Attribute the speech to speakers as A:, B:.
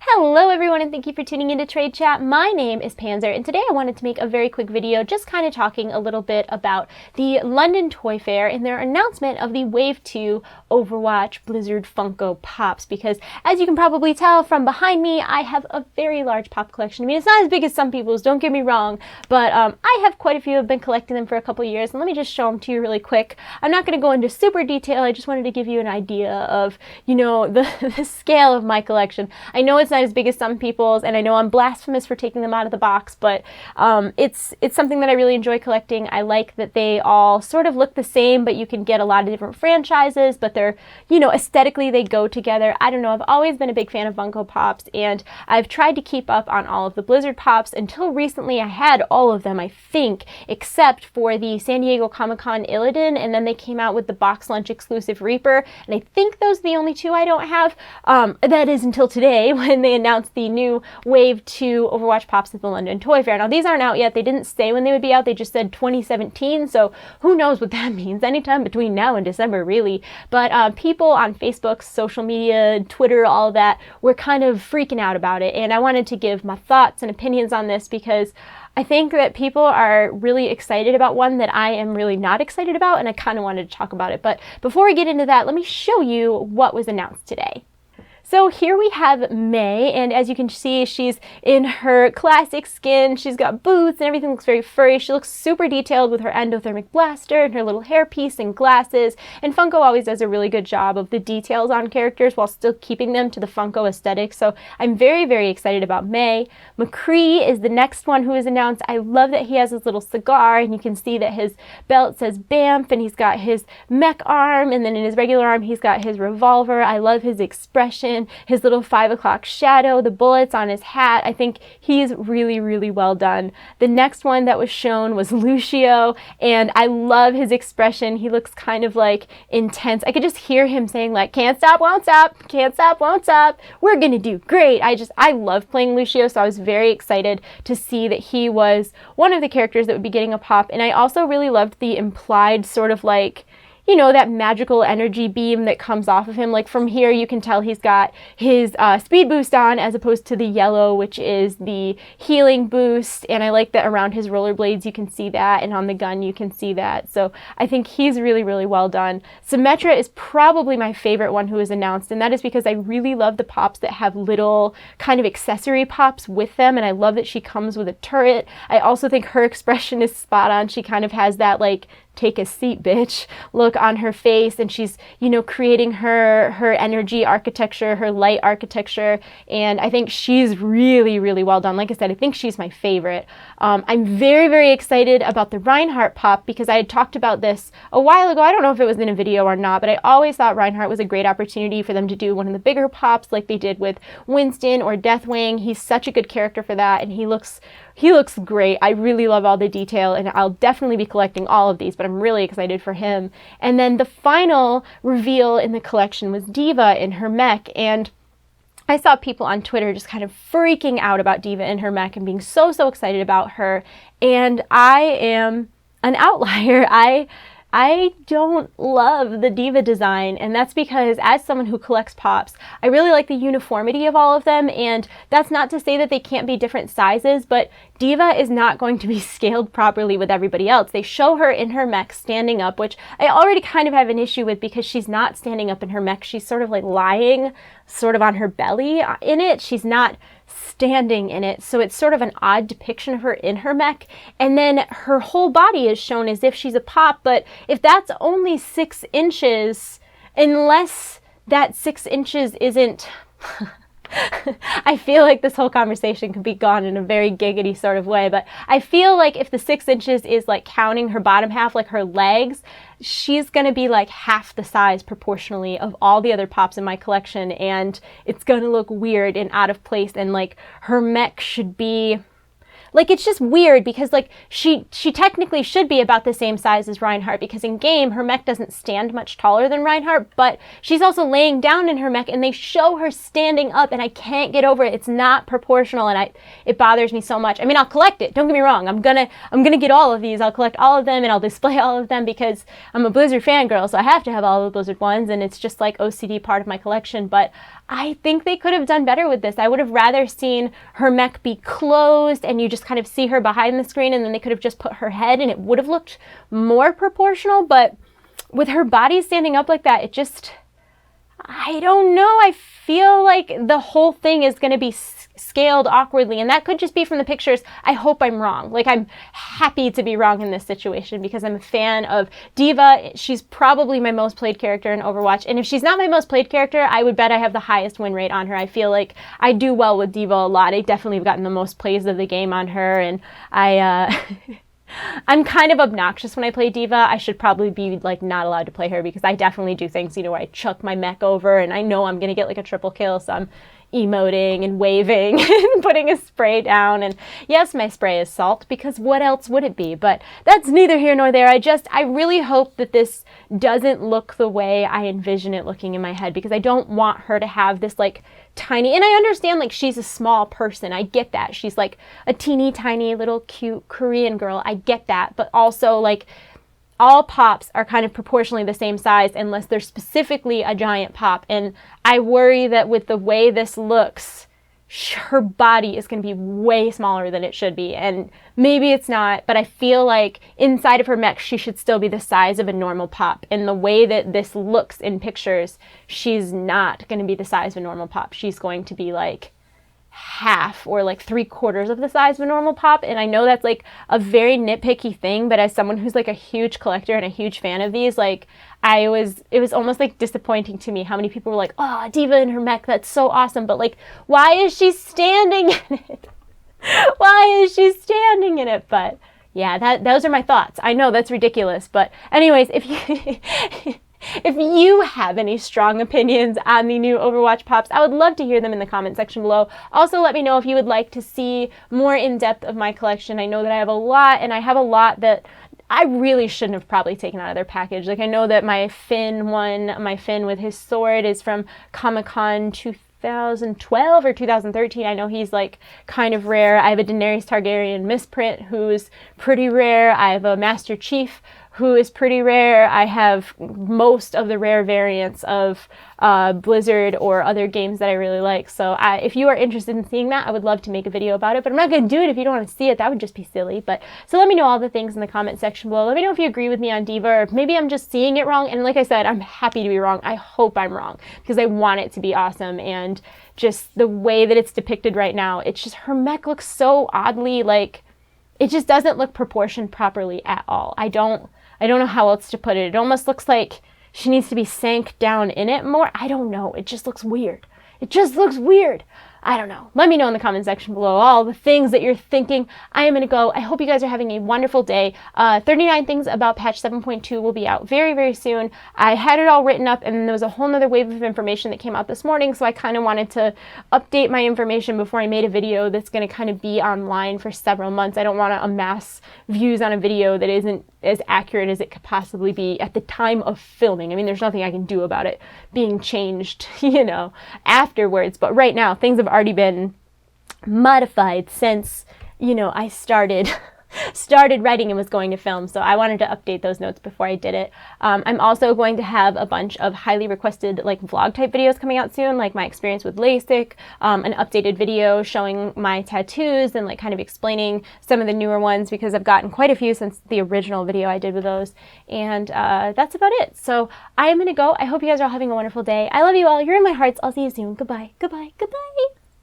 A: Hello everyone, and thank you for tuning into TradeChat. My name is Panzer, and today I wanted to make a very quick video just kind of talking a little bit about the London Toy Fair and their announcement of the Wave 2 Overwatch Blizzard Funko Pops, because as you can probably tell from behind me, I have a very large pop collection. I mean, it's not as big as some people's, don't get me wrong, but I have quite a few. I've been collecting them for a couple years, and let me just show them to you really quick. I'm not going to go into super detail, I just wanted to give you an idea of, you know, the scale of my collection. I know it's not as big as some people's, and I know I'm blasphemous for taking them out of the box, but it's something that I really enjoy collecting. I like that they all sort of look the same, but you can get a lot of different franchises, but they're, you know, aesthetically they go together. I don't know, I've always been a big fan of Funko Pops, and I've tried to keep up on all of the Blizzard Pops. Until recently I had all of them, I think, except for the San Diego Comic-Con Illidan, and then they came out with the box lunch exclusive Reaper, and I think those are the only two I don't have. That is until today when they announced the new Wave 2 Overwatch Pops at the London Toy Fair. Now, these aren't out yet. They didn't say when they would be out. They just said 2017, so who knows what that means. Anytime between now and December, really. But people on Facebook, social media, Twitter, all of that, were kind of freaking out about it, and I wanted to give my thoughts and opinions on this because I think that people are really excited about one that I am really not excited about, and I kind of wanted to talk about it. But before we get into that, let me show you what was announced today. So here we have May, and as you can see, she's in her classic skin. She's got boots and everything looks very furry. She looks super detailed with her endothermic blaster and her little hairpiece and glasses. And Funko always does a really good job of the details on characters while still keeping them to the Funko aesthetic. So I'm very, very excited about May. McCree is the next one who is announced. I love that he has his little cigar, and you can see that his belt says BAMF, and he's got his mech arm, and then in his regular arm he's got his revolver. I love his expression. His little 5 o'clock shadow, the bullets on his hat. I think he's really, really well done. The next one that was shown was Lucio, and I love his expression. He looks kind of like intense. I could just hear him saying like, can't stop, won't stop, can't stop, won't stop. We're gonna do great. I love playing Lucio, so I was very excited to see that he was one of the characters that would be getting a pop. And I also really loved the implied sort of like, you know, that magical energy beam that comes off of him. Like from here you can tell he's got his speed boost on as opposed to the yellow, which is the healing boost, and I like that around his rollerblades you can see that, and on the gun you can see that. So I think he's really, really well done. Symmetra is probably my favorite one who was announced, and that is because I really love the pops that have little kind of accessory pops with them, and I love that she comes with a turret. I also think her expression is spot on. She kind of has that like, take a seat, bitch look on her face, and she's, you know, creating her energy architecture, her light architecture, and I think she's really, really well done. Like I said, I think she's my favorite. I'm very, very excited about the Reinhardt pop because I had talked about this a while ago. I don't know if it was in a video or not, but I always thought Reinhardt was a great opportunity for them to do one of the bigger pops like they did with Winston or Deathwing. He's such a good character for that, and he looks great. I really love all the detail, and I'll definitely be collecting all of these, but I'm really excited for him. And then the final reveal in the collection was D.Va in her mech, and I saw people on Twitter just kind of freaking out about D.Va in her mech and being so, so excited about her, and I am an outlier. I don't love the D.Va design, and that's because as someone who collects pops, I really like the uniformity of all of them, and that's not to say that they can't be different sizes, but D.Va is not going to be scaled properly with everybody else. They show her in her mech standing up, which I already kind of have an issue with because she's not standing up in her mech. She's sort of like lying sort of on her belly in it. She's not standing in it, so it's sort of an odd depiction of her in her mech, and then her whole body is shown as if she's a pop, but if that's only 6 inches, unless that 6 inches isn't I feel like this whole conversation could be gone in a very giggity sort of way, but I feel like if the 6 inches is like counting her bottom half, like her legs, she's gonna be like half the size proportionally of all the other pops in my collection, and it's gonna look weird and out of place, and like her mech should be like, it's just weird because, like, she technically should be about the same size as Reinhardt, because in game, her mech doesn't stand much taller than Reinhardt, but she's also laying down in her mech, and they show her standing up, and I can't get over it. It's not proportional, and it bothers me so much. I mean, I'll collect it. Don't get me wrong. I'm gonna get all of these. I'll collect all of them, and I'll display all of them because I'm a Blizzard fangirl, so I have to have all the Blizzard ones, and it's just, like, OCD part of my collection, but I think they could have done better with this. I would have rather seen her mech be closed and you just kind of see her behind the screen, and then they could have just put her head and it would have looked more proportional. But with her body standing up like that, it just, I don't know. I feel like the whole thing is going to be scaled awkwardly, and that could just be from the pictures. I hope I'm wrong. Like, I'm happy to be wrong in this situation because I'm a fan of D.Va. She's probably my most played character in Overwatch, and if she's not my most played character, I would bet I have the highest win rate on her. I feel like I do well with D.Va a lot. I definitely have gotten the most plays of the game on her, and I'm kind of obnoxious when I play D.Va. I should probably be, like, not allowed to play her because I definitely do things, you know, where I chuck my mech over and I know I'm gonna get, like, a triple kill, so I'm emoting and waving and putting a spray down. And yes, my spray is salt because what else would it be? But that's neither here nor there. I really hope that this doesn't look the way I envision it looking in my head, because I don't want her to have this, like, tiny, and I understand, like, she's a small person. I get that. She's like a teeny tiny little cute Korean girl. I get that. But also, like, all pops are kind of proportionally the same size unless they're specifically a giant pop. And I worry that with the way this looks, her body is going to be way smaller than it should be. And maybe it's not, but I feel like inside of her mech, she should still be the size of a normal pop. And the way that this looks in pictures, she's not going to be the size of a normal pop. She's going to be like half or like 3/4 of the size of a normal pop. And I know that's like a very nitpicky thing, but as someone who's like a huge collector and a huge fan of these, like, it was almost like disappointing to me how many people were like, oh, D.Va in her mech, that's so awesome, but like, why is she standing in it? Why is she standing in it? But yeah, those are my thoughts. I know that's ridiculous, but anyways, if you have any strong opinions on the new Overwatch pops, I would love to hear them in the comment section below. Also, let me know if you would like to see more in-depth of my collection. I know that I have a lot, and I have a lot that I really shouldn't have probably taken out of their package. Like, I know that my Finn with his sword is from Comic-Con 2012 or 2013. I know he's like kind of rare. I have a Daenerys Targaryen misprint who's pretty rare. I have a Master Chief who is pretty rare. I have most of the rare variants of Blizzard or other games that I really like. So if you are interested in seeing that, I would love to make a video about it, but I'm not going to do it if you don't want to see it. That would just be silly. But so let me know all the things in the comment section below. Let me know if you agree with me on D.Va, or maybe I'm just seeing it wrong. And like I said, I'm happy to be wrong. I hope I'm wrong because I want it to be awesome. And just the way that it's depicted right now, it's just, her mech looks so oddly, like, it just doesn't look proportioned properly at all. I don't know how else to put it. It almost looks like she needs to be sank down in it more. I don't know. It just looks weird. It just looks weird. I don't know. Let me know in the comment section below all the things that you're thinking. I am going to go. I hope you guys are having a wonderful day. 39 things about patch 7.2 will be out very, very soon. I had it all written up, and there was a whole nother wave of information that came out this morning, so I kind of wanted to update my information before I made a video that's going to kind of be online for several months. I don't want to amass views on a video that isn't as accurate as it could possibly be at the time of filming. I mean, there's nothing I can do about it being changed, you know, afterwards. But right now, things have already been modified since, you know, I started writing and was going to film, so I wanted to update those notes before I did it. I'm also going to have a bunch of highly requested, like, vlog type videos coming out soon, like my experience with LASIK, an updated video showing my tattoos and like kind of explaining some of the newer ones, because I've gotten quite a few since the original video I did with those. And that's about it. So I am gonna go. I hope you guys are all having a wonderful day. I love you all. You're in my hearts. I'll see you soon. Goodbye. Goodbye. Goodbye.